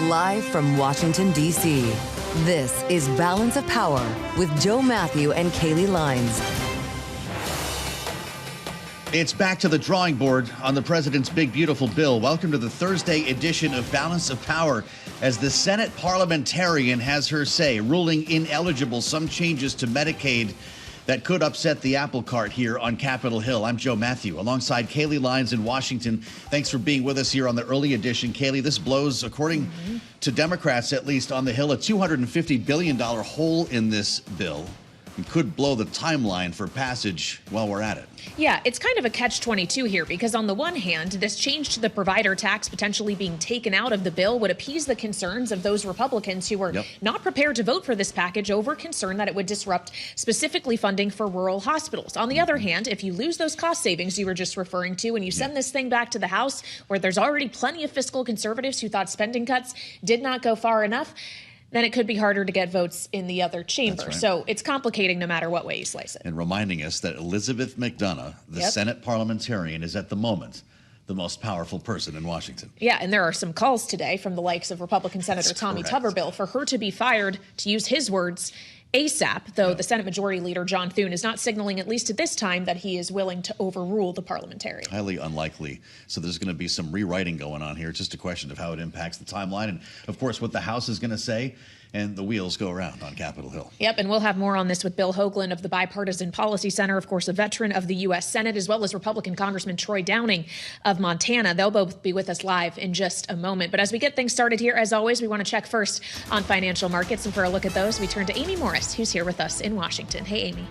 Live from Washington, D.C., this is Balance of Power with Joe Mathieu and Kailey Leinz. It's back to the drawing board on the president's big, beautiful bill. Welcome to the Thursday edition of Balance of Power as the Senate Parliamentarian has her say, ruling ineligible some changes to Medicaid that could upset the apple cart here on Capitol Hill. I'm Joe Mathieu, alongside Kailey Leinz in Washington. Thanks for being with us here on the early edition. Kailey, this blows, according to Democrats, at least on the Hill, a $250 billion hole in this bill. It could blow the timeline for passage while we're at it. Yeah, it's kind of a catch-22 here because on the one hand, this change to the provider tax potentially being taken out of the bill would appease the concerns of those Republicans who were not prepared to vote for this package over concern that it would disrupt specifically funding for rural hospitals. On the other hand, if you lose those cost savings you were just referring to and you send this thing back to the House where there's already plenty of fiscal conservatives who thought spending cuts did not go far enough, then it could be harder to get votes in the other chamber. Right. So it's complicating no matter what way you slice it. And reminding us that Elizabeth McDonough, the Senate parliamentarian, is at the moment the most powerful person in Washington. Yeah, and there are some calls today from the likes of Republican Senator Tommy Tuberville for her to be fired, to use his words, ASAP, though the Senate Majority Leader John Thune is not signaling, at least at this time, that he is willing to overrule the parliamentarian. Highly unlikely. So there's going to be some rewriting going on here. It's just a question of how it impacts the timeline and, of course, what the House is going to say. And the wheels go around on Capitol Hill. Yep, and we'll have more on this with Bill Hoagland of the Bipartisan Policy Center, of course, a veteran of the U.S. Senate, as well as Republican Congressman Troy Downing of Montana. They'll both be with us live in just a moment. But as we get things started here, as always, we want to check first on financial markets. And for a look at those, we turn to Amy Morris, who's here with us in Washington. Hey, Amy.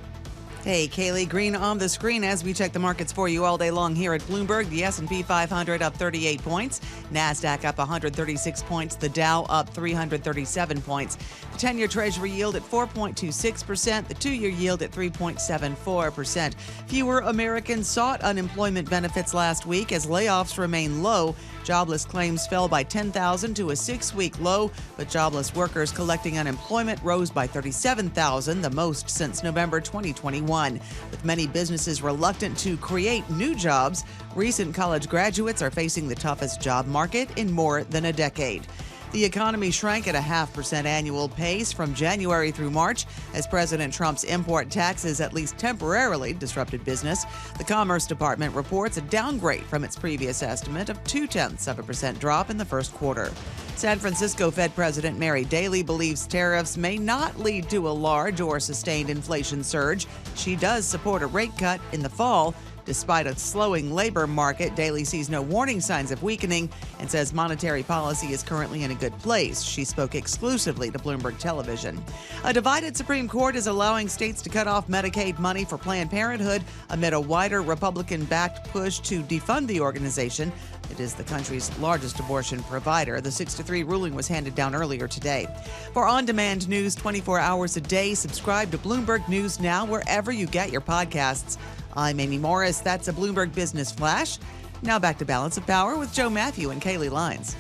Hey, Kailey, green on the screen as we check the markets for you all day long here at Bloomberg. The S&P 500 up 38 points. NASDAQ up 136 points. The Dow up 337 points. The 10-year Treasury yield at 4.26%. The 2-year yield at 3.74%. Fewer Americans sought unemployment benefits last week as layoffs remain low. Jobless claims fell by 10,000 to a 6-week low, but jobless workers collecting unemployment rose by 37,000, the most since November 2021. With many businesses reluctant to create new jobs, recent college graduates are facing the toughest job market in more than a decade. The economy shrank at a 0.5% annual pace from January through March as President Trump's import taxes at least temporarily disrupted business. The Commerce Department reports a downgrade from its previous estimate of 0.2% drop in the first quarter. San Francisco Fed President Mary Daly believes tariffs may not lead to a large or sustained inflation surge. She does support a rate cut in the fall. Despite a slowing labor market, Daly sees no warning signs of weakening and says monetary policy is currently in a good place. She spoke exclusively to Bloomberg Television. A divided Supreme Court is allowing states to cut off Medicaid money for Planned Parenthood amid a wider Republican-backed push to defund the organization. It is the country's largest abortion provider. The 6-3 ruling was handed down earlier today. For on-demand news 24 hours a day, subscribe to Bloomberg News Now wherever you get your podcasts. I'm Amy Morris. That's a Bloomberg Business Flash. Now back to Balance of Power with Joe Mathieu and Kailey Leinz.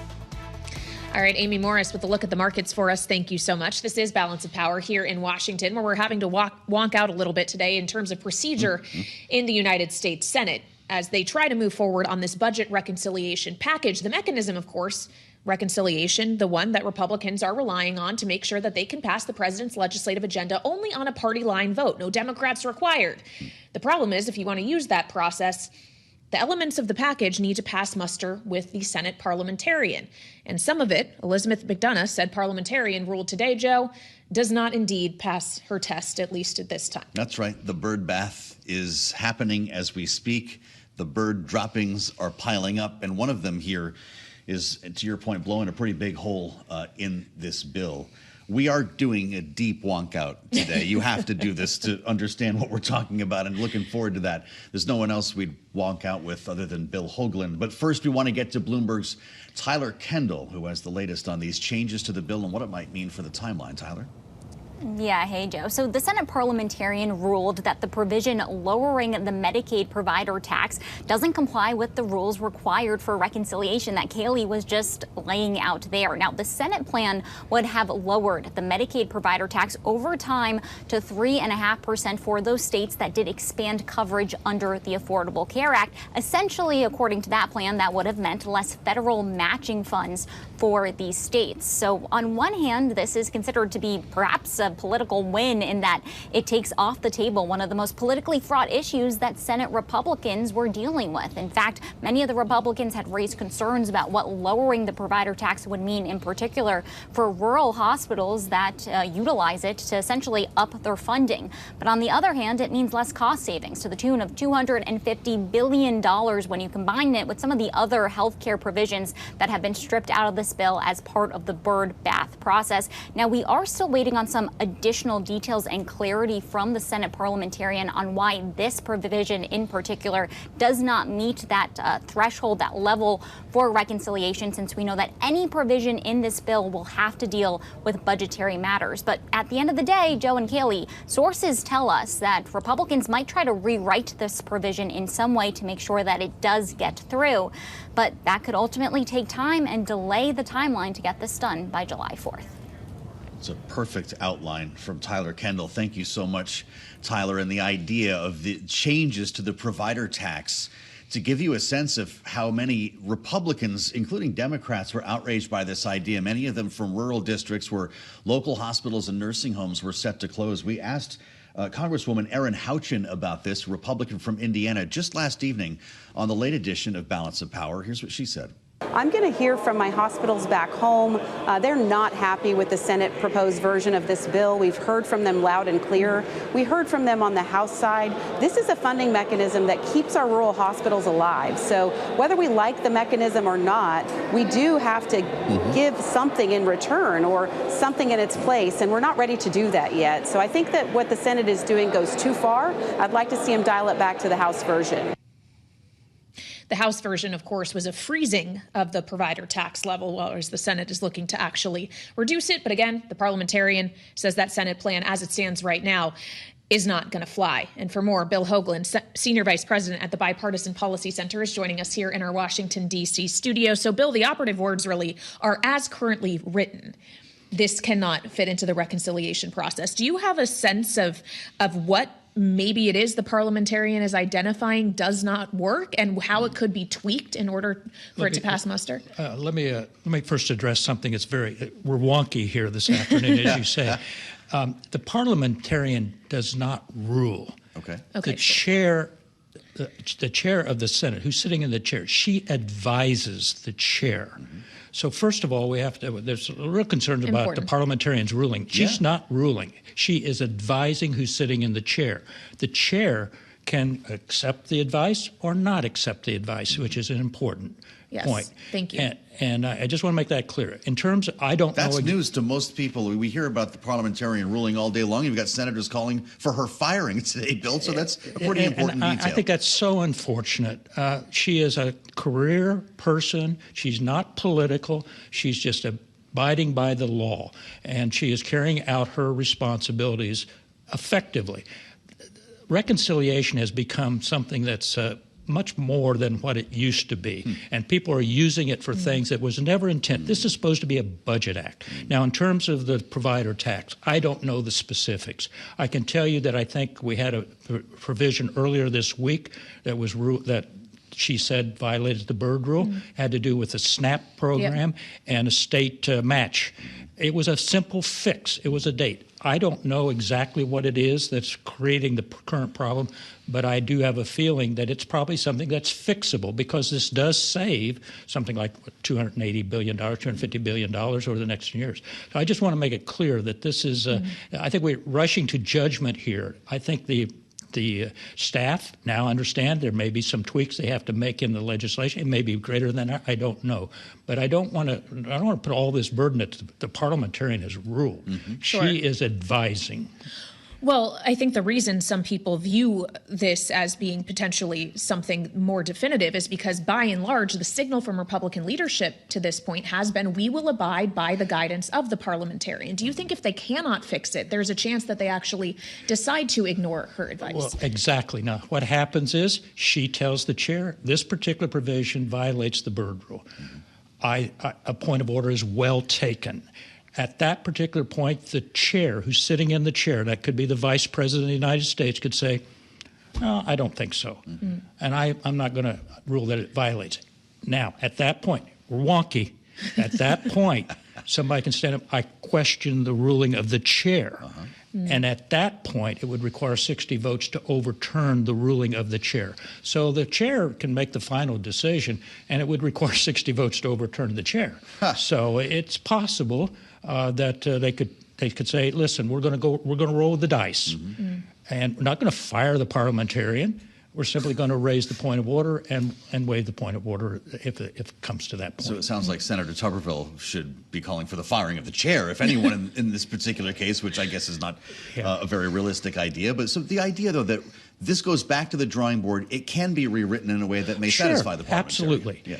All right, Amy Morris with a look at the markets for us. Thank you so much. This is Balance of Power here in Washington, where we're having to wonk out a little bit today in terms of procedure in the United States Senate as they try to move forward on this budget reconciliation package. The mechanism, of course, reconciliation, the one that Republicans are relying on to make sure that they can pass the president's legislative agenda only on a party line vote. No Democrats required. The problem is, if you want to use that process, the elements of the package need to pass muster with the Senate parliamentarian. And some of it, Elizabeth McDonough, said parliamentarian, ruled today, Joe, does not indeed pass her test, at least at this time. That's right. The bird bath is happening as we speak. The bird droppings are piling up, and one of them here is, to your point, blowing a pretty big hole in this bill. We are doing a deep wonk out today. You have to do this to understand what we're talking about, and looking forward to that. There's no one else we'd wonk out with other than Bill Hoagland. But first, we want to get to Bloomberg's Tyler Kendall, who has the latest on these changes to the bill and what it might mean for the timeline. Tyler? Yeah, hey, Joe. So the Senate parliamentarian ruled that the provision lowering the Medicaid provider tax doesn't comply with the rules required for reconciliation that Kailey was just laying out there. Now, the Senate plan would have lowered the Medicaid provider tax over time to 3.5% for those states that did expand coverage under the Affordable Care Act. Essentially, according to that plan, that would have meant less federal matching funds for these states. So on one hand, this is considered to be perhaps a political win in that it takes off the table one of the most politically fraught issues that Senate Republicans were dealing with. In fact, many of the Republicans had raised concerns about what lowering the provider tax would mean, in particular for rural hospitals that utilize it to essentially up their funding. But on the other hand, it means less cost savings to the tune of $250 billion when you combine it with some of the other health care provisions that have been stripped out of this bill as part of the bird bath process. Now, we are still waiting on some additional details and clarity from the Senate parliamentarian on why this provision in particular does not meet that threshold, that level for reconciliation, since we know that any provision in this bill will have to deal with budgetary matters. But at the end of the day, Joe and Kailey, sources tell us that Republicans might try to rewrite this provision in some way to make sure that it does get through. But that could ultimately take time and delay the timeline to get this done by July 4th. It's a perfect outline from Tyler Kendall. Thank you so much, Tyler. And the idea of the changes to the provider tax, to give you a sense of how many Republicans, including Democrats, were outraged by this idea, many of them from rural districts where local hospitals and nursing homes were set to close. We asked Congresswoman Erin Houchin about this, Republican from Indiana, just last evening on the late edition of Balance of Power. Here's what she said. I'm going to hear from my hospitals back home. They're not happy with the Senate proposed version of this bill. We've heard from them loud and clear. We heard from them on the House side. This is a funding mechanism that keeps our rural hospitals alive. So whether we like the mechanism or not, we do have to give something in return or something in its place, and we're not ready to do that yet. So I think that what the Senate is doing goes too far. I'd like to see them dial it back to the House version. The House version, of course, was a freezing of the provider tax level, whereas the Senate is looking to actually reduce it. But again, the parliamentarian says that Senate plan, as it stands right now, is not going to fly. And for more, Bill Hoagland, Senior Vice President at the Bipartisan Policy Center, is joining us here in our Washington, D.C. studio. So, Bill, the operative words really are as currently written. This cannot fit into the reconciliation process. Do you have a sense of what maybe it is the parliamentarian is identifying does not work and how it could be tweaked in order for it to pass muster? Let me first address something that's we're wonky here this afternoon, as you say. The parliamentarian does not rule. Okay. The chair of the Senate, who's sitting in the chair, she advises the chair. So first of all, there's a real concern about the parliamentarian's ruling. She's not ruling. She is advising who's sitting in the chair. The chair can accept the advice or not accept the advice, which is an important point. Thank you. And I just want to make that clear. In terms of, I don't know. That's news to most people. We hear about the parliamentarian ruling all day long. You've got senators calling for her firing today, Bill. So that's a pretty important detail. I think that's so unfortunate. She is a career person. She's not political. She's just abiding by the law. And she is carrying out her responsibilities effectively. Reconciliation has become something that's much more than what it used to be. And people are using it for things that was never intended. This is supposed to be a budget act. Now, in terms of the provider tax, I don't know the specifics. I can tell you that I think we had a provision earlier this week that she said violated the Byrd rule, had to do with the SNAP program and a state match. It was a simple fix. It was a date. I don't know exactly what it is that's creating the current problem, but I do have a feeling that it's probably something that's fixable because this does save something like $280 billion, $250 billion over the next years. So I just want to make it clear that this is, I think we're rushing to judgment here. I think the staff now understand there may be some tweaks they have to make in the legislation. It may be greater than that. I don't know. But I don't want to put all this burden that the parliamentarian has ruled. She is advising. Well, I think the reason some people view this as being potentially something more definitive is because, by and large, the signal from Republican leadership to this point has been, we will abide by the guidance of the parliamentarian. Do you think if they cannot fix it, there's a chance that they actually decide to ignore her advice? Well, exactly. Now, what happens is she tells the chair, this particular provision violates the Byrd Rule. A point of order is well taken. At that particular point, the chair, who's sitting in the chair, that could be the vice president of the United States, could say, no, I don't think so. Mm-hmm. And I'm not going to rule that it violates it. Now, at that point, we're wonky. At that point, somebody can stand up, I question the ruling of the chair. Uh-huh. Mm-hmm. And at that point, it would require 60 votes to overturn the ruling of the chair. So the chair can make the final decision, and it would require 60 votes to overturn the chair. Huh. So it's possible that they could say, listen, we're going to roll the dice, mm-hmm. and we're not going to fire the parliamentarian. We're simply going to raise the point of order and waive the point of order if it comes to that point. So it sounds like Senator Tuberville should be calling for the firing of the chair, if anyone in this particular case, which I guess is not a very realistic idea. But so the idea, though, that this goes back to the drawing board, it can be rewritten in a way that may satisfy the parliamentarian. Absolutely. Yeah.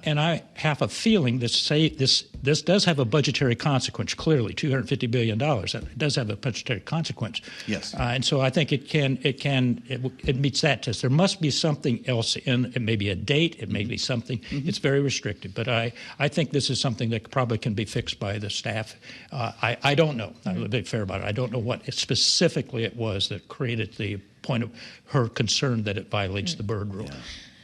And I have a feeling this does have a budgetary consequence, clearly, $250 billion. It does have a budgetary consequence. Yes. And so I think it meets that test. There must be something else in it. May be a date. It may be something. Mm-hmm. It's very restricted. But I think this is something that probably can be fixed by the staff. I don't know. I'm a bit fair about it. I don't know what specifically it was that created the point of her concern that it violates the Byrd Rule. Yeah.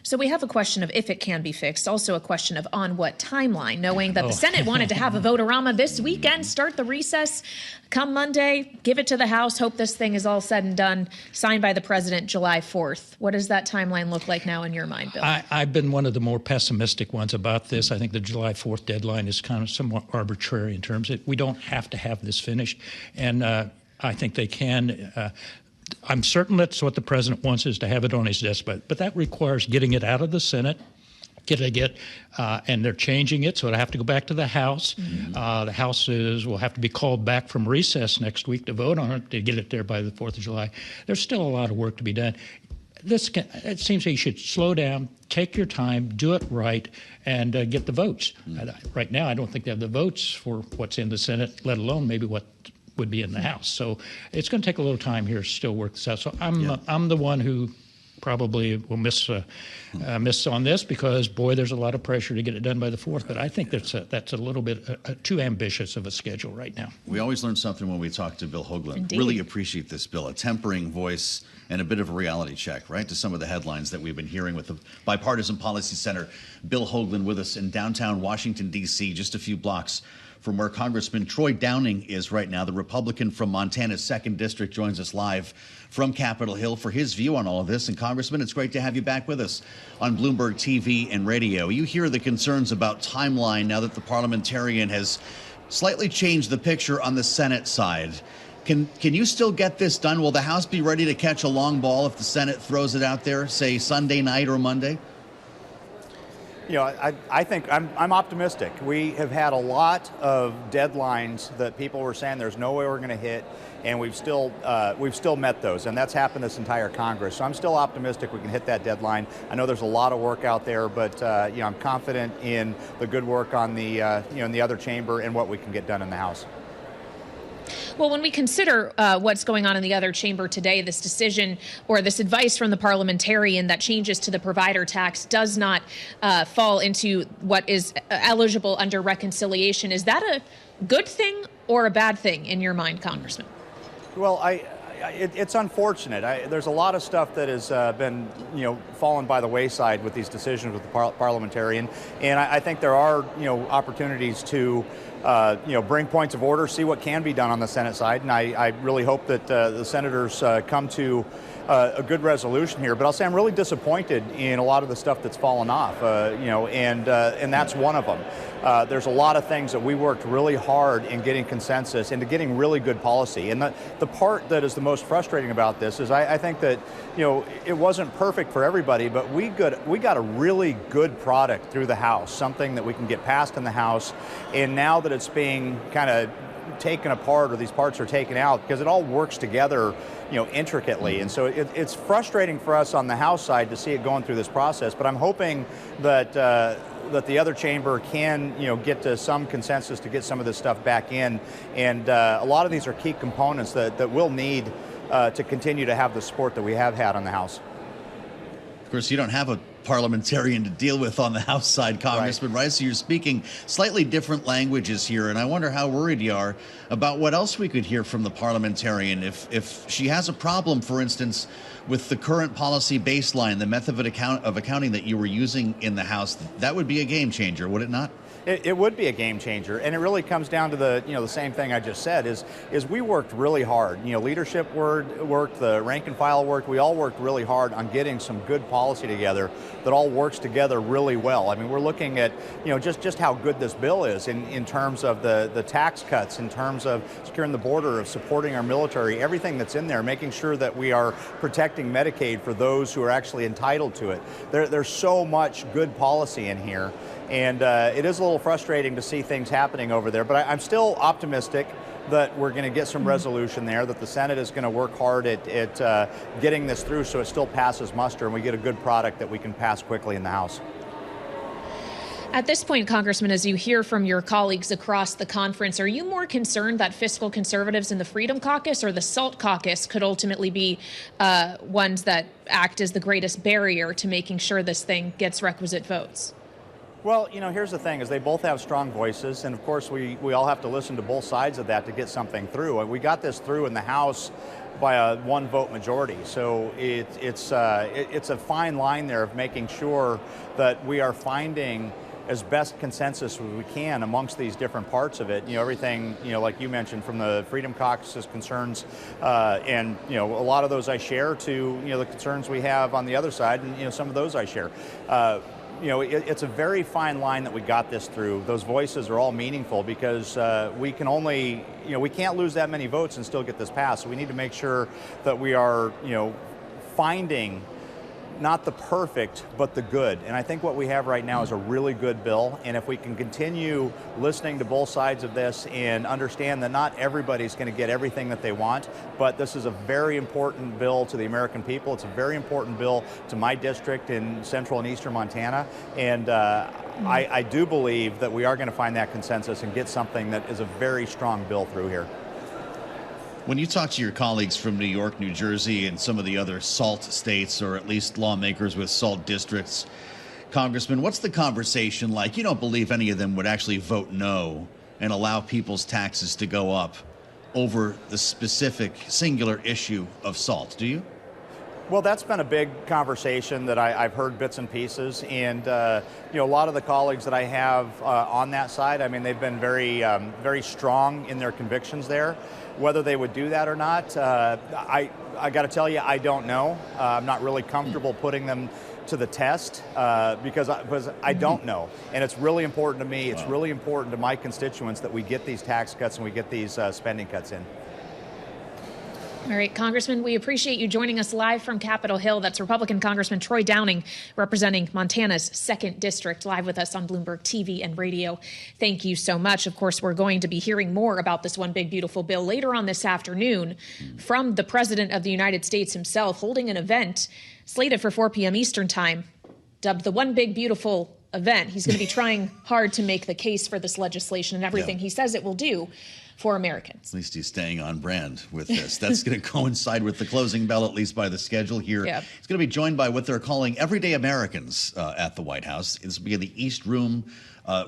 So we have a question of if it can be fixed, also a question of on what timeline, knowing that the Senate wanted to have a vote-a-rama this weekend, start the recess, come Monday, give it to the House, hope this thing is all said and done, signed by the president July 4th. What does that timeline look like now in your mind, Bill? I've been one of the more pessimistic ones about this. I think the July 4th deadline is kind of somewhat arbitrary in terms of we don't have to have this finished. And I think they can. I'm certain that's what the president wants, is to have it on his desk, but that requires getting it out of the Senate, and they're changing it, so it'll have to go back to the House. Mm-hmm. The House will have to be called back from recess next week to vote on it, to get it there by the 4th of July. There's still a lot of work to be done. It seems that you should slow down, take your time, do it right, and get the votes. Mm-hmm. Right now, I don't think they have the votes for what's in the Senate, let alone maybe what would be in the House. So it's going to take a little time here to still work this out. So I'm the one who probably will miss on this because, boy, there's a lot of pressure to get it done by the 4th. But I think that's a little bit too ambitious of a schedule right now. We always learn something when we talk to Bill Hoagland. Indeed. Really appreciate this, Bill. A tempering voice and a bit of a reality check, right, to some of the headlines that we've been hearing with the Bipartisan Policy Center. Bill Hoagland with us in downtown Washington, D.C., just a few blocks from where Congressman Troy Downing is right now. The Republican from Montana's 2nd District joins us live from Capitol Hill for his view on all of this. And Congressman, it's great to have you back with us on Bloomberg TV and radio. You hear the concerns about timeline now that the parliamentarian has slightly changed the picture on the Senate side. Can you still get this done? Will the House be ready to catch a long ball if the Senate throws it out there, say Sunday night or Monday? You know, I think I'm optimistic. We have had a lot of deadlines that people were saying there's no way we're going to hit, and we've still met those, and that's happened this entire Congress. So I'm still optimistic we can hit that deadline. I know there's a lot of work out there, but I'm confident in the good work on the in the other chamber and what we can get done in the House. Well, when we consider what's going on in the other chamber today, this decision or this advice from the parliamentarian that changes to the provider tax does not fall into what is eligible under reconciliation. Is that a good thing or a bad thing in your mind, Congressman? Well, it's unfortunate. There's a lot of stuff that has been, fallen by the wayside with these decisions with the parliamentarian, and I think there are, opportunities to, bring points of order, see what can be done on the Senate side, and I really hope that the senators come to a good resolution here. But I'll say I'm really disappointed in a lot of the stuff that's fallen off, and that's one of them. There's a lot of things that we worked really hard in getting consensus and to getting really good policy. And the part that is the most frustrating about this is I think that, it wasn't perfect for everybody, but we got a really good product through the House, something that we can get passed in the House. And now that it's being kind of taken apart or these parts are taken out, because it all works together, intricately. And so it's frustrating for us on the House side to see it going through this process. But I'm hoping that that the other chamber can, get to some consensus to get some of this stuff back in. And a lot of these are key components that we'll need to continue to have the support that we have had on the House. Of course, you don't have a parliamentarian to deal with on the House side, Congressman, right? So you're speaking slightly different languages here, and I wonder how worried you are about what else we could hear from the parliamentarian if she has a problem, for instance, with the current policy baseline, the method of accounting that you were using in the House. That would be a game changer, would it not? It would be a game changer, and it really comes down to the same thing I just said is we worked really hard. Leadership worked, the rank and file worked. We all worked really hard on getting some good policy together that all works together really well. I mean, we're looking at just how good this bill is in terms of the tax cuts, in terms of securing the border, of supporting our military, everything that's in there, making sure that we are protecting Medicaid for those who are actually entitled to it. There's so much good policy in here. And it is a little frustrating to see things happening over there, but I'm still optimistic that we're going to get some resolution there, that the Senate is going to work hard at getting this through so it still passes muster and we get a good product that we can pass quickly in the House. At this point, Congressman, as you hear from your colleagues across the conference, are you more concerned that fiscal conservatives in the Freedom Caucus or the SALT Caucus could ultimately be ones that act as the greatest barrier to making sure this thing gets requisite votes? Well, here's the thing, is they both have strong voices, and of course we all have to listen to both sides of that to get something through. We got this through in the House by a one-vote majority, so it's a fine line there of making sure that we are finding as best consensus as we can amongst these different parts of it. Everything, like you mentioned, from the Freedom Caucus's concerns, and a lot of those I share, to the concerns we have on the other side, and some of those I share. It's a very fine line that we got this through. Those voices are all meaningful because we can only, we can't lose that many votes and still get this passed. So we need to make sure that we are, finding not the perfect, but the good. And I think what we have right now is a really good bill. And if we can continue listening to both sides of this and understand that not everybody's going to get everything that they want, but this is a very important bill to the American people. It's a very important bill to my district in central and eastern Montana. And I do believe that we are going to find that consensus and get something that is a very strong bill through here. When you talk to your colleagues from New York, New Jersey, and some of the other SALT states, or at least lawmakers with SALT districts, Congressman, what's the conversation like? You don't believe any of them would actually vote no and allow people's taxes to go up over the specific singular issue of SALT, do you? Well, that's been a big conversation that I've heard bits and pieces, and a lot of the colleagues that I have on that side, I mean, they've been very, very strong in their convictions there. Whether they would do that or not, I got to tell you, I don't know. I'm not really comfortable putting them to the test because I don't know, and it's really important to me. It's really important to my constituents that we get these tax cuts and we get these spending cuts in. All right, Congressman, we appreciate you joining us live from Capitol Hill. That's Republican Congressman Troy Downing, representing Montana's 2nd District, live with us on Bloomberg TV and radio. Thank you so much. Of course, we're going to be hearing more about this one big, beautiful bill later on this afternoon from the President of the United States himself, holding an event slated for 4 p.m. Eastern time, dubbed the One Big, Beautiful Event. He's going to be trying hard to make the case for this legislation and everything he says it will do for Americans. At least he's staying on brand with this. That's going to coincide with the closing bell, at least by the schedule here. Yeah. It's going to be joined by what they're calling everyday Americans at the White House. This will be in the East Room.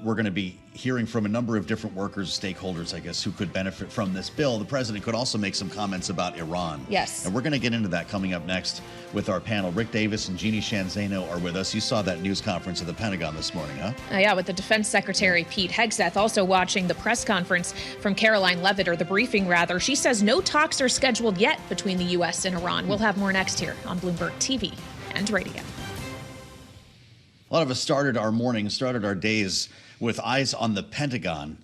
We're going to be hearing from a number of different workers, stakeholders, I guess, who could benefit from this bill. The president could also make some comments about Iran. Yes. And we're going to get into that coming up next with our panel. Rick Davis and Jeanne Zaino are with us. You saw that news conference at the Pentagon this morning, huh? Yeah, with the Defense Secretary Pete Hegseth also watching the press conference from Caroline Leavitt, or the briefing rather. She says no talks are scheduled yet between the U.S. and Iran. We'll have more next here on Bloomberg TV and radio. A lot of us started our days with eyes on the Pentagon.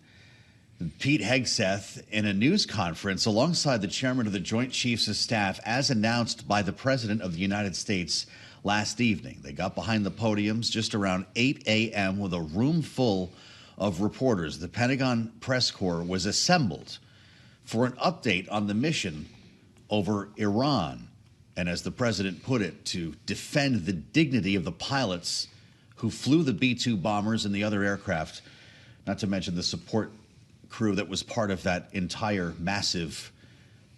Pete Hegseth in a news conference alongside the chairman of the Joint Chiefs of Staff, as announced by the President of the United States last evening. They got behind the podiums just around 8 a.m. with a room full of reporters. The Pentagon press corps was assembled for an update on the mission over Iran. And as the president put it, to defend the dignity of the pilots who flew the B-2 bombers and the other aircraft, not to mention the support crew that was part of that entire massive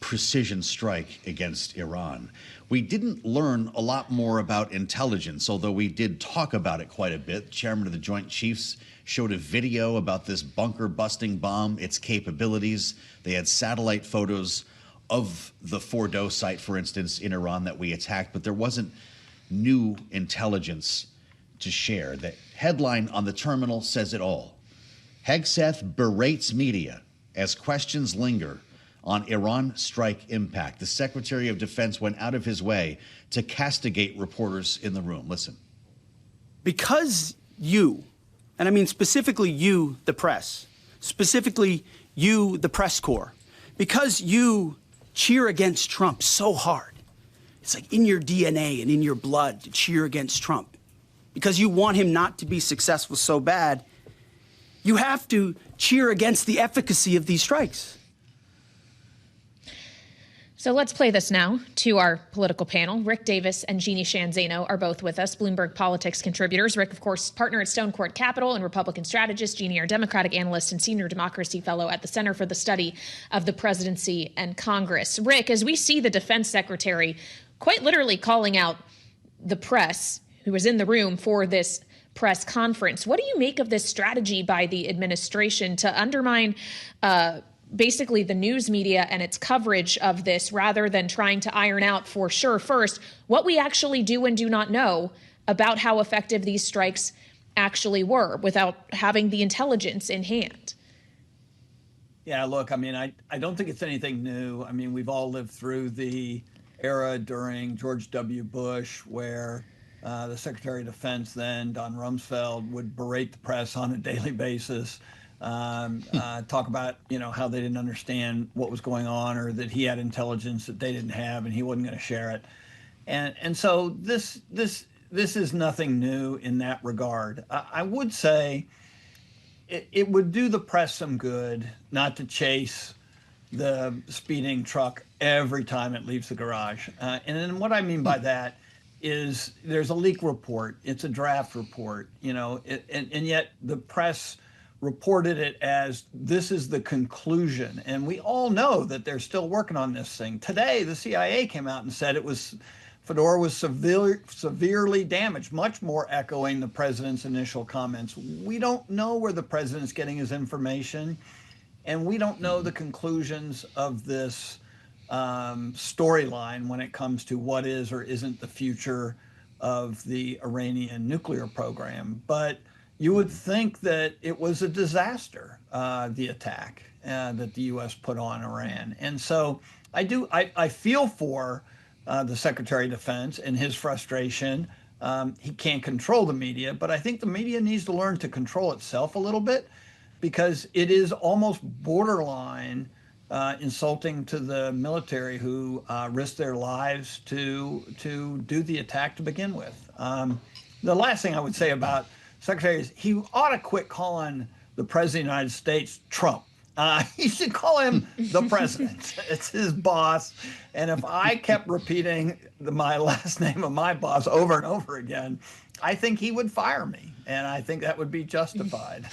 precision strike against Iran. We didn't learn a lot more about intelligence, although we did talk about it quite a bit. Chairman of the Joint Chiefs showed a video about this bunker-busting bomb, its capabilities. They had satellite photos of the Fordow site, for instance, in Iran that we attacked, but there wasn't new intelligence to share. The headline on the terminal says it all. Hegseth berates media as questions linger on Iran strike impact. The Secretary of Defense went out of his way to castigate reporters in the room. Listen. Because you, and I mean specifically you, the press, specifically you, the press corps, because you cheer against Trump so hard, it's like in your DNA and in your blood to cheer against Trump, because you want him not to be successful so bad, you have to cheer against the efficacy of these strikes. So let's play this now to our political panel. Rick Davis and Jeanne Zaino are both with us, Bloomberg politics contributors. Rick, of course, partner at Stonecourt Capital and Republican strategist. Jeanne, our Democratic analyst and senior democracy fellow at the Center for the Study of the Presidency and Congress. Rick, as we see the defense secretary quite literally calling out the press who was in the room for this press conference, what do you make of this strategy by the administration to undermine basically the news media and its coverage of this, rather than trying to iron out for sure first what we actually do and do not know about how effective these strikes actually were without having the intelligence in hand? Yeah, look, I mean, I don't think it's anything new. I mean, we've all lived through the era during George W. Bush where the Secretary of Defense then, Don Rumsfeld, would berate the press on a daily basis. Talk about, how they didn't understand what was going on, or that he had intelligence that they didn't have and he wasn't going to share it. And so this is nothing new in that regard. I would say it would do the press some good not to chase the speeding truck every time it leaves the garage. And then what I mean by that is there's a leak report. It's a draft report, and yet the press reported it as this is the conclusion. And we all know that they're still working on this thing. Today, the CIA came out and said Fedora was severely damaged, much more echoing the president's initial comments. We don't know where the president's getting his information, and we don't know the conclusions of this storyline when it comes to what is or isn't the future of the Iranian nuclear program. But you would think that it was a disaster, the attack that the U.S. put on Iran. And so I feel for the Secretary of Defense and his frustration. He can't control the media, but I think the media needs to learn to control itself a little bit, because it is almost borderline insulting to the military who risked their lives to do the attack to begin with. The last thing I would say about Secretary is he ought to quit calling the President of the United States Trump. He should call him the president. It's his boss. And if I kept repeating my last name of my boss over and over again, I think he would fire me. And I think that would be justified.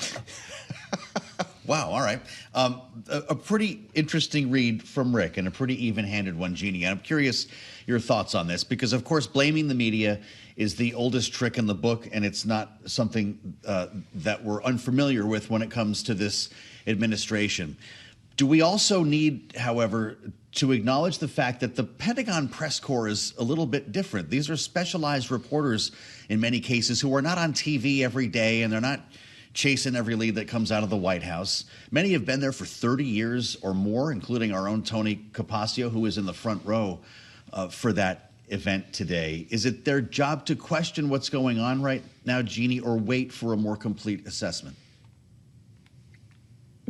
Wow. All right. A pretty interesting read from Rick, and a pretty even-handed one, Jeanne. And I'm curious your thoughts on this, because, of course, blaming the media is the oldest trick in the book, and it's not something that we're unfamiliar with when it comes to this administration. Do we also need, however, to acknowledge the fact that the Pentagon press corps is a little bit different? These are specialized reporters in many cases who are not on TV every day, and they're not chasing every lead that comes out of the White House. Many have been there for 30 years or more, including our own Tony Capaccio, who is in the front row for that event today. Is it their job to question what's going on right now, Jeanne, or wait for a more complete assessment?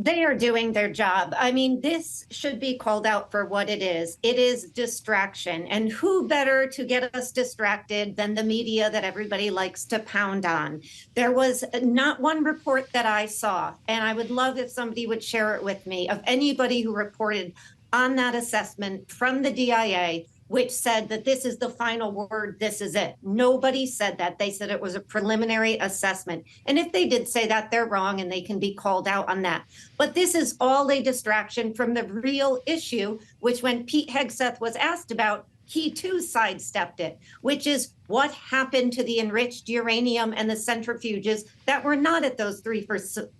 They are doing their job. I mean, this should be called out for what it is. It is distraction. And who better to get us distracted than the media that everybody likes to pound on? There was not one report that I saw, and I would love if somebody would share it with me, of anybody who reported on that assessment from the DIA, which said that this is the final word, this is it. Nobody said that. They said it was a preliminary assessment. And if they did say that, they're wrong and they can be called out on that. But this is all a distraction from the real issue, which when Pete Hegseth was asked about, he too sidestepped it, which is what happened to the enriched uranium and the centrifuges that were not at those three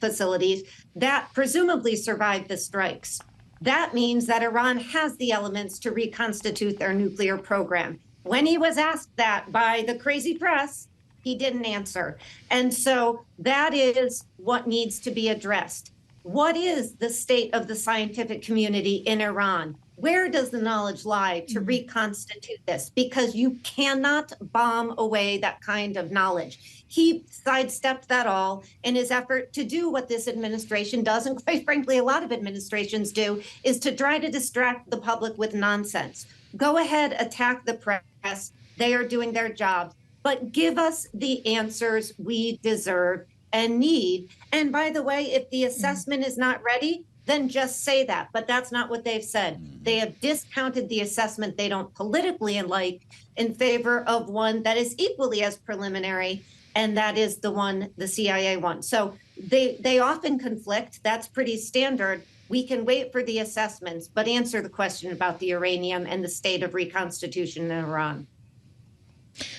facilities that presumably survived the strikes. That means that Iran has the elements to reconstitute their nuclear program. When he was asked that by the crazy press, he didn't answer. And so that is what needs to be addressed. What is the state of the scientific community in Iran? Where does the knowledge lie to reconstitute this? Because you cannot bomb away that kind of knowledge. He sidestepped that all in his effort to do what this administration does, and quite frankly, a lot of administrations do, is to try to distract the public with nonsense. Go ahead, attack the press. They are doing their job, but give us the answers we deserve and need. And by the way, if the assessment is not ready, then just say that. But that's not what they've said. They have discounted the assessment they don't politically like in favor of one that is equally as preliminary, and that is the one the CIA wants. So they often conflict. That's pretty standard. We can wait for the assessments, but answer the question about the uranium and the state of reconstitution in Iran.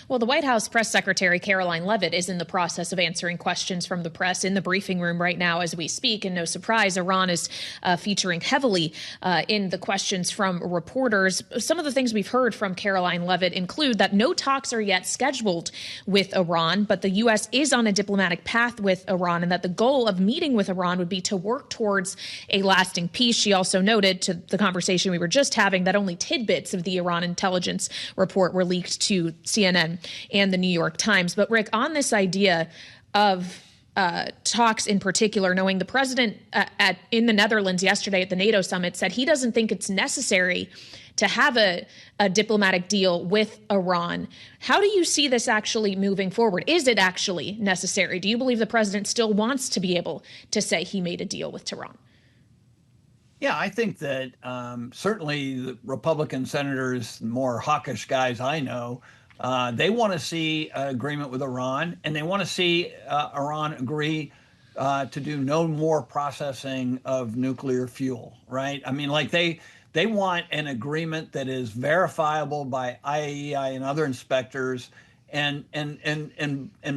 Well, the White House press secretary, Karoline Leavitt, is in the process of answering questions from the press in the briefing room right now as we speak. And no surprise, Iran is featuring heavily in the questions from reporters. Some of the things we've heard from Karoline Leavitt include that no talks are yet scheduled with Iran, but the U.S. is on a diplomatic path with Iran, and that the goal of meeting with Iran would be to work towards a lasting peace. She also noted to the conversation we were just having that only tidbits of the Iran intelligence report were leaked to CNN and the New York Times. But Rick, on this idea of talks in particular, knowing the president in the Netherlands yesterday at the NATO summit said he doesn't think it's necessary to have a diplomatic deal with Iran. How do you see this actually moving forward? Is it actually necessary? Do you believe the president still wants to be able to say he made a deal with Tehran? Yeah, I think that certainly the Republican senators, more hawkish guys I know, they want to see an agreement with Iran, and they want to see Iran agree to do no more processing of nuclear fuel, right? I mean, like they want an agreement that is verifiable by IAEA and other inspectors, and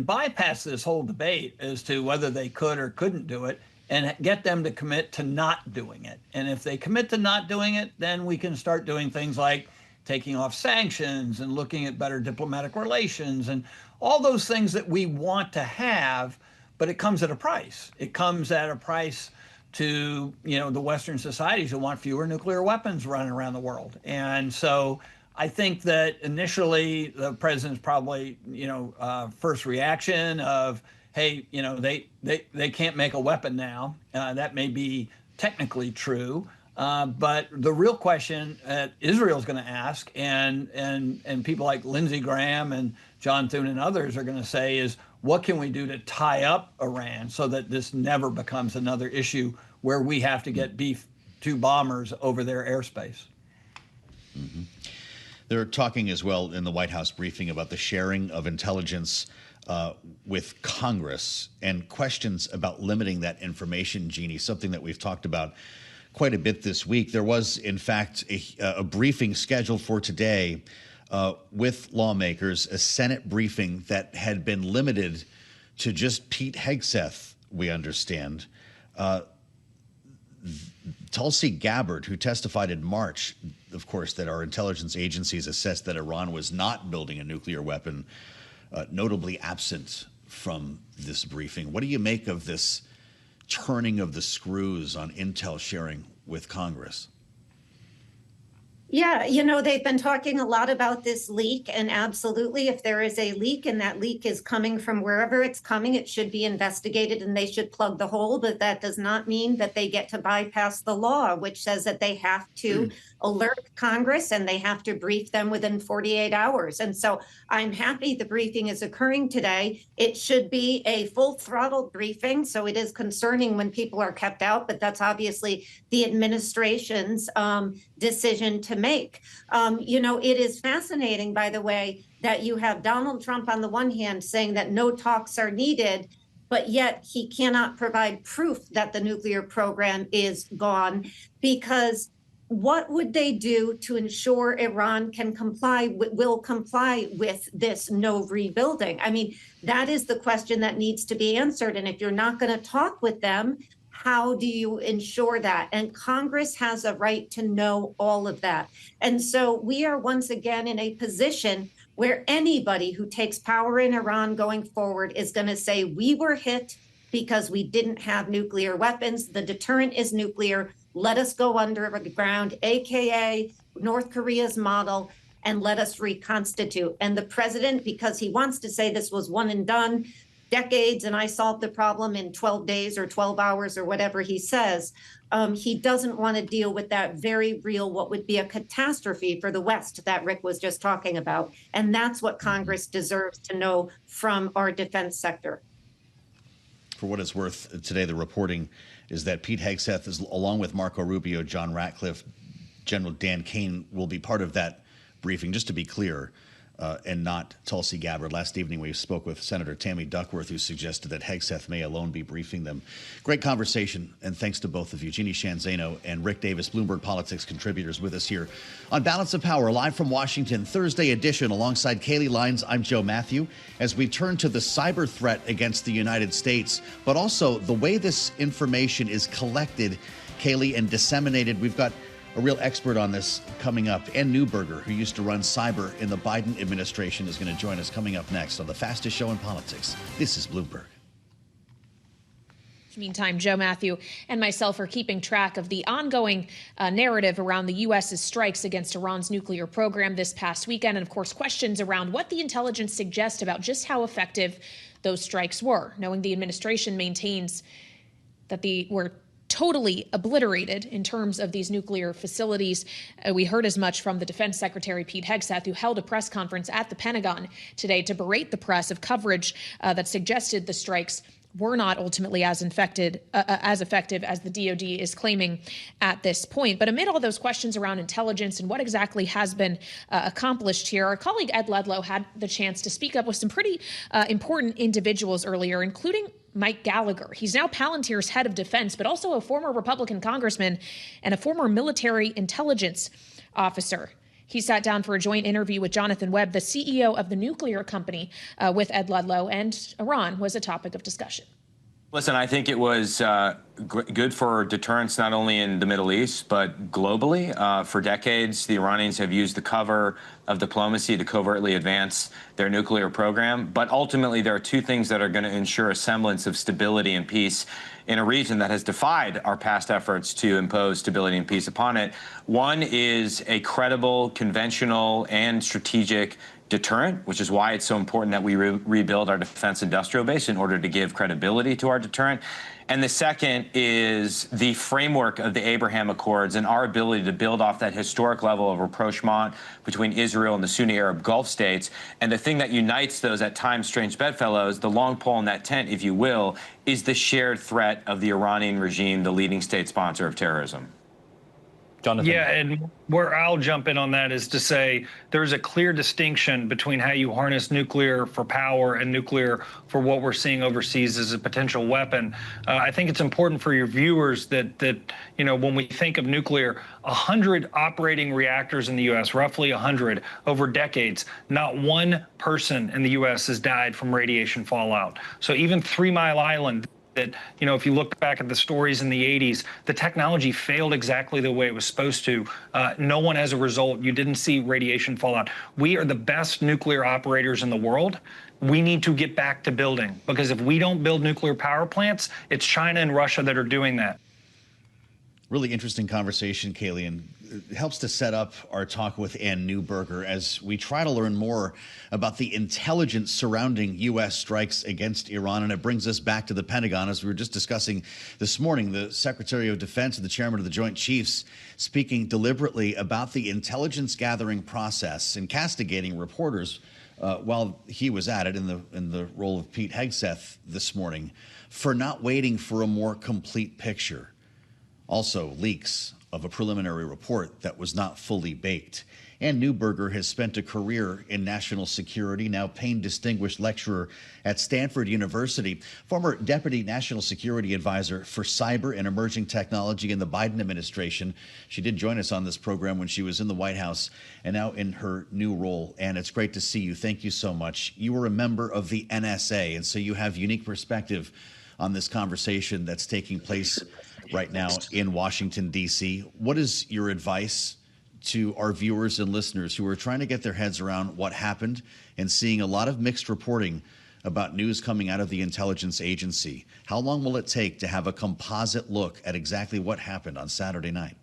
bypass this whole debate as to whether they could or couldn't do it, and get them to commit to not doing it. And if they commit to not doing it, then we can start doing things like taking off sanctions and looking at better diplomatic relations and all those things that we want to have, but it comes at a price. It comes at a price to, the Western societies who want fewer nuclear weapons running around the world. And so I think that initially the president's probably, first reaction of, hey, they can't make a weapon now. That may be technically true. But the real question Israel's going to ask, and people like Lindsey Graham and John Thune and others are going to say is, what can we do to tie up Iran so that this never becomes another issue where we have to get B-2 bombers over their airspace? Mm-hmm. They're talking as well in the White House briefing about the sharing of intelligence with Congress and questions about limiting that information, Jeanne, something that we've talked about quite a bit this week. There was, in fact, a briefing scheduled for today with lawmakers, a Senate briefing that had been limited to just Pete Hegseth, we understand. Tulsi Gabbard, who testified in March, of course, that our intelligence agencies assessed that Iran was not building a nuclear weapon, notably absent from this briefing. What do you make of this turning of the screws on intel sharing with Congress? Yeah, they've been talking a lot about this leak, and absolutely, if there is a leak and that leak is coming from wherever it's coming, it should be investigated and they should plug the hole. But that does not mean that they get to bypass the law, which says that they have to alert Congress and they have to brief them within 48 hours. And so I'm happy the briefing is occurring today. It should be a full throttle briefing. So it is concerning when people are kept out, but that's obviously the administration's decision to make. It is fascinating, by the way, that you have Donald Trump on the one hand saying that no talks are needed, but yet he cannot provide proof that the nuclear program is gone, because what would they do to ensure Iran will comply with this no rebuilding? I mean, that is the question that needs to be answered. And if you're not going to talk with them, how do you ensure that? And Congress has a right to know all of that. And so we are once again in a position where anybody who takes power in Iran going forward is going to say, we were hit because we didn't have nuclear weapons. The deterrent is nuclear. Let us go under the ground, AKA North Korea's model, and let us reconstitute. And the president, because he wants to say this was one and done, decades, and I solved the problem in 12 days or 12 hours or whatever he says, he doesn't want to deal with that very real, what would be a catastrophe for the West that Rick was just talking about. And that's what Congress deserves to know from our defense sector. For what it's worth, today the reporting is that Pete Hegseth, along with Marco Rubio, John Ratcliffe, General Dan Kane, will be part of that briefing, just to be clear, and not Tulsi Gabbard. Last evening, we spoke with Senator Tammy Duckworth, who suggested that Hegseth may alone be briefing them. Great conversation, and thanks to both of you, Jeanne, Zaino, and Rick Davis, Bloomberg Politics contributors, with us here on Balance of Power, live from Washington, Thursday edition, alongside Kailey, Leinz. I'm Joe Mathieu, as we turn to the cyber threat against the United States, but also the way this information is collected, Kailey, and disseminated. We've got a real expert on this coming up. And Neuberger, who used to run cyber in the Biden administration, is going to join us coming up next on the fastest show in politics. This is Bloomberg. Meantime, Joe Mathieu and myself are keeping track of the ongoing narrative around the U.S.'s strikes against Iran's nuclear program this past weekend. And of course, questions around what the intelligence suggests about just how effective those strikes were, knowing the administration maintains that they were totally obliterated in terms of these nuclear facilities. We heard as much from the Defense Secretary Pete Hegseth, who held a press conference at the Pentagon today to berate the press of coverage that suggested the strikes were not ultimately as effective as the DoD is claiming at this point. But amid all those questions around intelligence and what exactly has been accomplished here, our colleague Ed Ludlow had the chance to speak up with some pretty important individuals earlier, including Mike Gallagher. He's now Palantir's head of defense, but also a former Republican congressman and a former military intelligence officer. He sat down for a joint interview with Jonathan Webb, the CEO of the nuclear company, with Ed Ludlow, and Iran was a topic of discussion. Listen, I think it was good for deterrence not only in the Middle East, but globally. For decades, the Iranians have used the cover of diplomacy to covertly advance their nuclear program. But ultimately, there are two things that are going to ensure a semblance of stability and peace in a region that has defied our past efforts to impose stability and peace upon it. One is a credible, conventional, and strategic deterrent, which is why it's so important that we rebuild our defense industrial base in order to give credibility to our deterrent. And the second is the framework of the Abraham Accords and our ability to build off that historic level of rapprochement between Israel and the Sunni Arab Gulf states. And the thing that unites those at times strange bedfellows, the long pole in that tent, if you will, is the shared threat of the Iranian regime, the leading state sponsor of terrorism. Jonathan. Yeah, and where I'll jump in on that is to say there's a clear distinction between how you harness nuclear for power and nuclear for what we're seeing overseas as a potential weapon. I think it's important for your viewers that when we think of nuclear, 100 operating reactors in the U.S., roughly 100 over decades, not one person in the U.S. has died from radiation fallout. So even 3 Mile Island, that, if you look back at the stories in the 80s, the technology failed exactly the way it was supposed to. No one, as a result, you didn't see radiation fallout. We are the best nuclear operators in the world. We need to get back to building, because if we don't build nuclear power plants, it's China and Russia that are doing that. Really interesting conversation, Kailey, and it helps to set up our talk with Ann Neuberger as we try to learn more about the intelligence surrounding U.S. strikes against Iran. And it brings us back to the Pentagon, as we were just discussing this morning. The Secretary of Defense and the Chairman of the Joint Chiefs speaking deliberately about the intelligence gathering process and castigating reporters while he was at it in the role of Pete Hegseth this morning for not waiting for a more complete picture. Also, leaks of a preliminary report that was not fully baked. Ann Neuberger has spent a career in national security, now Payne Distinguished Lecturer at Stanford University, former Deputy National Security Advisor for Cyber and Emerging Technology in the Biden administration. She did join us on this program when she was in the White House and now in her new role. And it's great to see you. Thank you so much. You were a member of the NSA, and so you have unique perspective on this conversation that's taking place right now in Washington, D.C. What is your advice to our viewers and listeners who are trying to get their heads around what happened and seeing a lot of mixed reporting about news coming out of the intelligence agency? How long will it take to have a composite look at exactly what happened on Saturday night?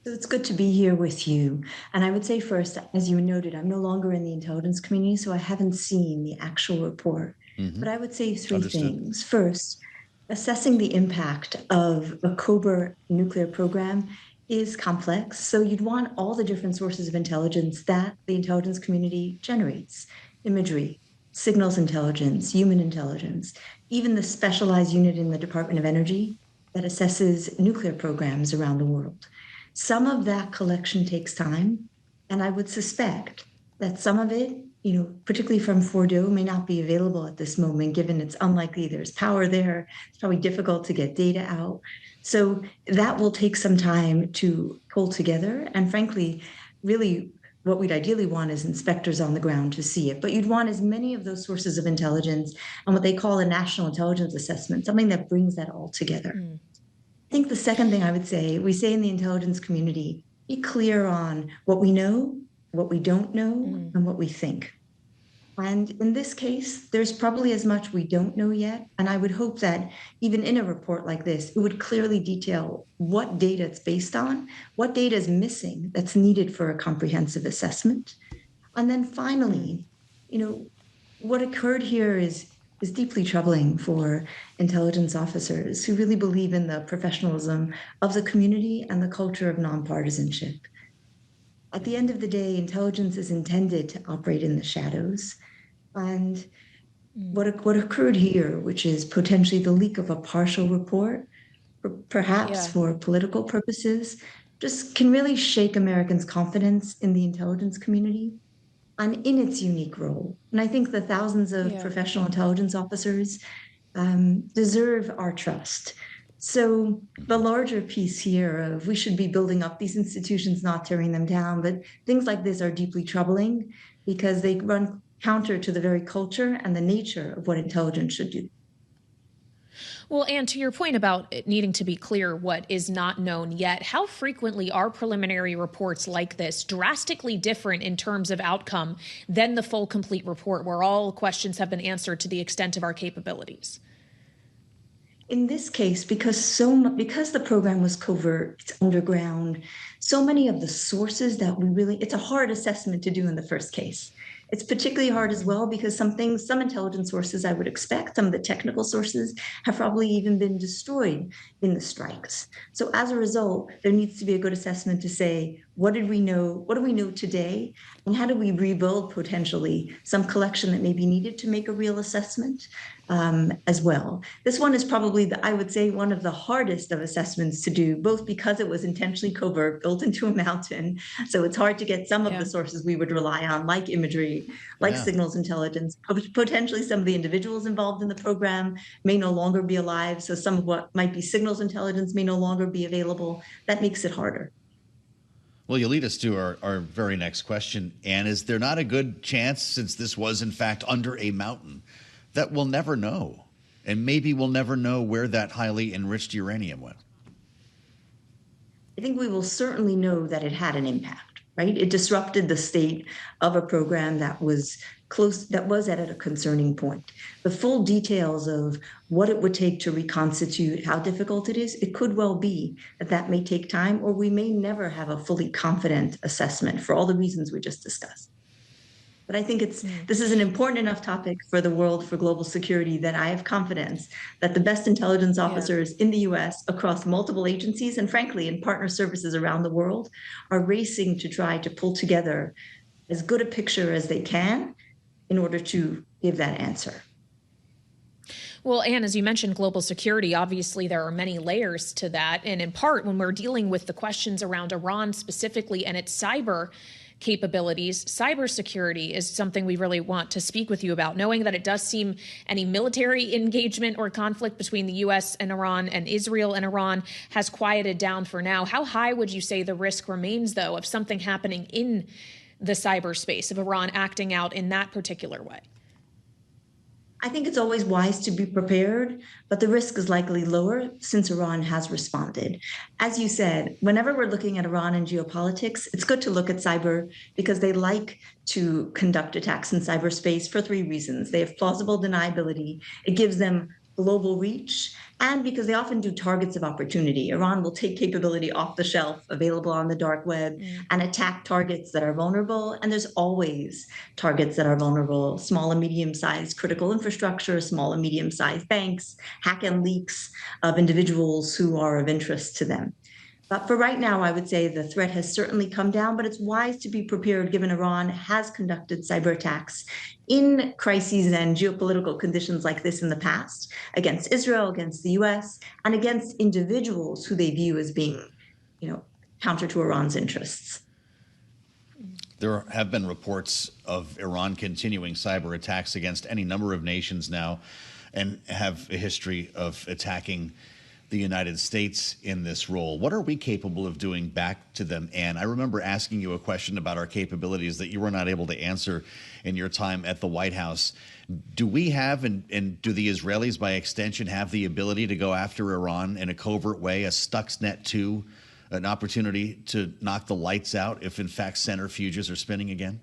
So it's good to be here with you. And I would say first, as you noted, I'm no longer in the intelligence community, so I haven't seen the actual report. But I would say three things. First, assessing the impact of a covert nuclear program is complex. So you'd want all the different sources of intelligence that the intelligence community generates: imagery, signals intelligence, human intelligence, even the specialized unit in the Department of Energy that assesses nuclear programs around the world. Some of that collection takes time, and I would suspect that some of it, particularly from Fordo, may not be available at this moment, given it's unlikely there's power there. It's probably difficult to get data out. So that will take some time to pull together. And frankly, really what we'd ideally want is inspectors on the ground to see it. But you'd want as many of those sources of intelligence and what they call a national intelligence assessment, something that brings that all together. I think the second thing I would say, we say in the intelligence community, be clear on what we know, what we don't know, and what we think. And in this case, there's probably as much we don't know yet. And I would hope that even in a report like this, it would clearly detail what data it's based on, what data is missing that's needed for a comprehensive assessment. And then finally, what occurred here is deeply troubling for intelligence officers who really believe in the professionalism of the community and the culture of nonpartisanship. At the end of the day, intelligence is intended to operate in the shadows. And what occurred here, which is potentially the leak of a partial report, perhaps for political purposes, just can really shake Americans' confidence in the intelligence community and in its unique role. And I think the thousands of professional intelligence officers deserve our trust. So the larger piece here of we should be building up these institutions, not tearing them down, but things like this are deeply troubling because they run counter to the very culture and the nature of what intelligence should do. Well, and to your point about it needing to be clear what is not known yet, how frequently are preliminary reports like this drastically different in terms of outcome than the full complete report where all questions have been answered to the extent of our capabilities? In this case, because the program was covert, it's underground, so many of the sources that it's a hard assessment to do in the first case. It's particularly hard as well because some intelligence sources I would expect, some of the technical sources have probably even been destroyed in the strikes. So as a result, there needs to be a good assessment to say, what do we know today? And how do we rebuild potentially some collection that may be needed to make a real assessment as well? This one is probably, I would say, one of the hardest of assessments to do, both because it was intentionally covert, built into a mountain. So it's hard to get some of the sources we would rely on, like imagery, like signals intelligence. Potentially some of the individuals involved in the program may no longer be alive. So some of what might be signals intelligence may no longer be available. That makes it harder. Well, you lead us to our very next question. And is there not a good chance, since this was in fact under a mountain, that we'll never know? And maybe we'll never know where that highly enriched uranium went. I think we will certainly know that it had an impact, right? It disrupted the state of a program that was at a concerning point. The full details of what it would take to reconstitute, how difficult it is, it could well be that may take time, or we may never have a fully confident assessment for all the reasons we just discussed. But I think this is an important enough topic for the world, for global security, that I have confidence that the best intelligence officers in the US across multiple agencies and frankly in partner services around the world are racing to try to pull together as good a picture as they can in order to give that answer. Well, Anne, as you mentioned, global security, obviously there are many layers to that. And in part, when we're dealing with the questions around Iran specifically and its cyber capabilities, cybersecurity is something we really want to speak with you about, knowing that it does seem any military engagement or conflict between the U.S. and Iran and Israel and Iran has quieted down for now. How high would you say the risk remains, though, of something happening in the cyberspace, of Iran acting out in that particular way? I think it's always wise to be prepared, but the risk is likely lower since Iran has responded. As you said, whenever we're looking at Iran and geopolitics, it's good to look at cyber because they like to conduct attacks in cyberspace for three reasons. They have plausible deniability, it gives them global reach, and because they often do targets of opportunity. Iran will take capability off the shelf available on the dark web and attack targets that are vulnerable. And there's always targets that are vulnerable: small and medium-sized critical infrastructure, small and medium-sized banks, hack and leaks of individuals who are of interest to them. But for right now, I would say the threat has certainly come down, but it's wise to be prepared given Iran has conducted cyber attacks in crises and geopolitical conditions like this in the past against Israel, against the US, and against individuals who they view as being, counter to Iran's interests. There have been reports of Iran continuing cyber attacks against any number of nations now and have a history of attacking the United States in this role. What are we capable of doing back to them, Anne? I remember asking you a question about our capabilities that you were not able to answer in your time at the White House. Do we have, and do the Israelis by extension have the ability to go after Iran in a covert way, a Stuxnet 2, an opportunity to knock the lights out if in fact centrifuges are spinning again?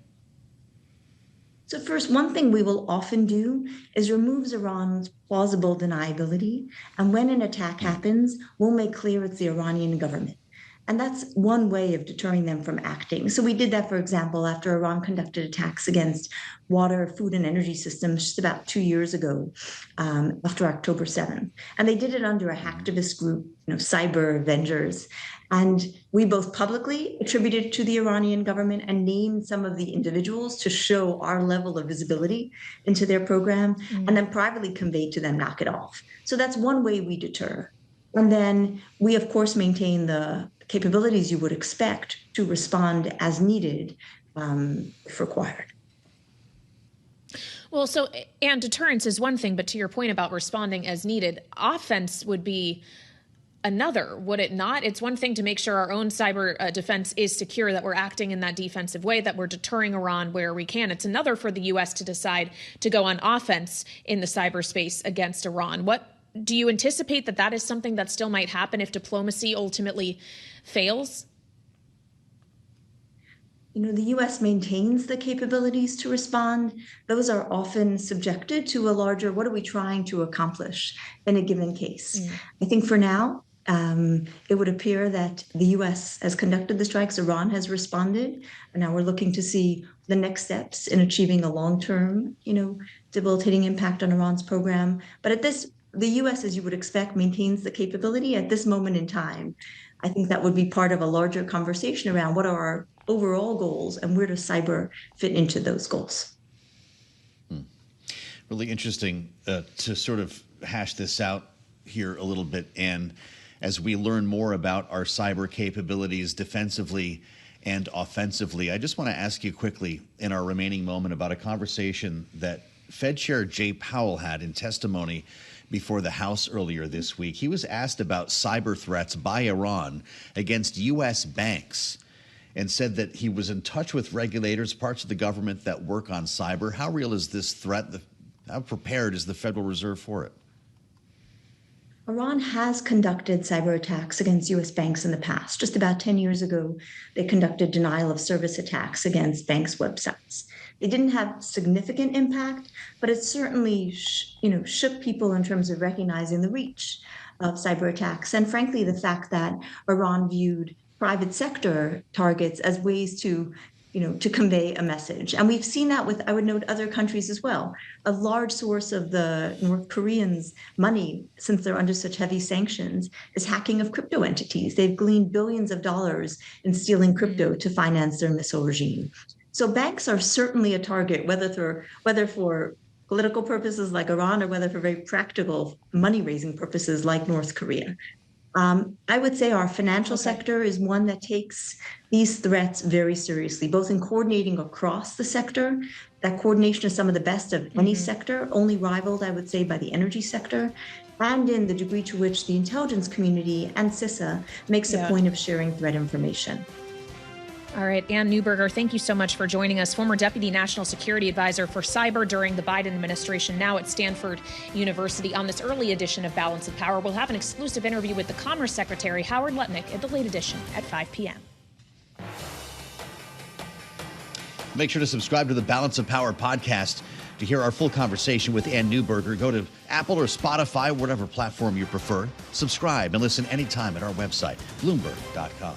So first, one thing we will often do is remove Iran's plausible deniability. And when an attack happens, we'll make clear it's the Iranian government. And that's one way of deterring them from acting. So we did that, for example, after Iran conducted attacks against water, food, and energy systems just about 2 years ago, after October 7th. And they did it under a hacktivist group, Cyber Avengers. And we both publicly attributed it to the Iranian government and named some of the individuals to show our level of visibility into their program, and then privately conveyed to them, knock it off. So that's one way we deter. And then we, of course, maintain the capabilities you would expect to respond as needed if required. Well, so, and deterrence is one thing, but to your point about responding as needed, offense would be another, would it not? It's one thing to make sure our own cyber defense is secure, that we're acting in that defensive way, that we're deterring Iran where we can. It's another for the U.S. to decide to go on offense in the cyberspace against Iran. What do you anticipate that is something that still might happen if diplomacy ultimately fails? The U.S. maintains the capabilities to respond. Those are often subjected to a larger, what are we trying to accomplish in a given case? I think for now, it would appear that the U.S. has conducted the strikes, Iran has responded, and now we're looking to see the next steps in achieving a long-term, debilitating impact on Iran's program. But the U.S., as you would expect, maintains the capability at this moment in time. I think that would be part of a larger conversation around what are our overall goals and where does cyber fit into those goals. Really interesting to sort of hash this out here a little bit, and as we learn more about our cyber capabilities defensively and offensively, I just want to ask you quickly in our remaining moment about a conversation that Fed Chair Jay Powell had in testimony before the House earlier this week. He was asked about cyber threats by Iran against U.S. banks and said that he was in touch with regulators, parts of the government that work on cyber. How real is this threat? How prepared is the Federal Reserve for it? Iran has conducted cyber attacks against U.S. banks in the past. Just about 10 years ago, they conducted denial of service attacks against banks' websites. They didn't have significant impact, but it certainly, shook people in terms of recognizing the reach of cyber attacks. And frankly, the fact that Iran viewed private sector targets as ways to convey a message. And we've seen that with, I would note, other countries as well. A large source of the North Koreans' money, since they're under such heavy sanctions, is hacking of crypto entities. They've gleaned billions of dollars in stealing crypto to finance their missile regime. So banks are certainly a target, whether for political purposes like Iran or whether for very practical money-raising purposes like North Korea. I would say our financial sector is one that takes these threats very seriously, both in coordinating across the sector. That coordination is some of the best of any sector, only rivaled, I would say, by the energy sector, and in the degree to which the intelligence community and CISA makes a point of sharing threat information. All right, Ann Neuberger, thank you so much for joining us. Former Deputy National Security Advisor for Cyber during the Biden administration, now at Stanford University. On this early edition of Balance of Power, we'll have an exclusive interview with the Commerce Secretary, Howard Lutnick, at the late edition at 5 p.m. Make sure to subscribe to the Balance of Power podcast to hear our full conversation with Ann Neuberger. Go to Apple or Spotify, whatever platform you prefer. Subscribe and listen anytime at our website, Bloomberg.com.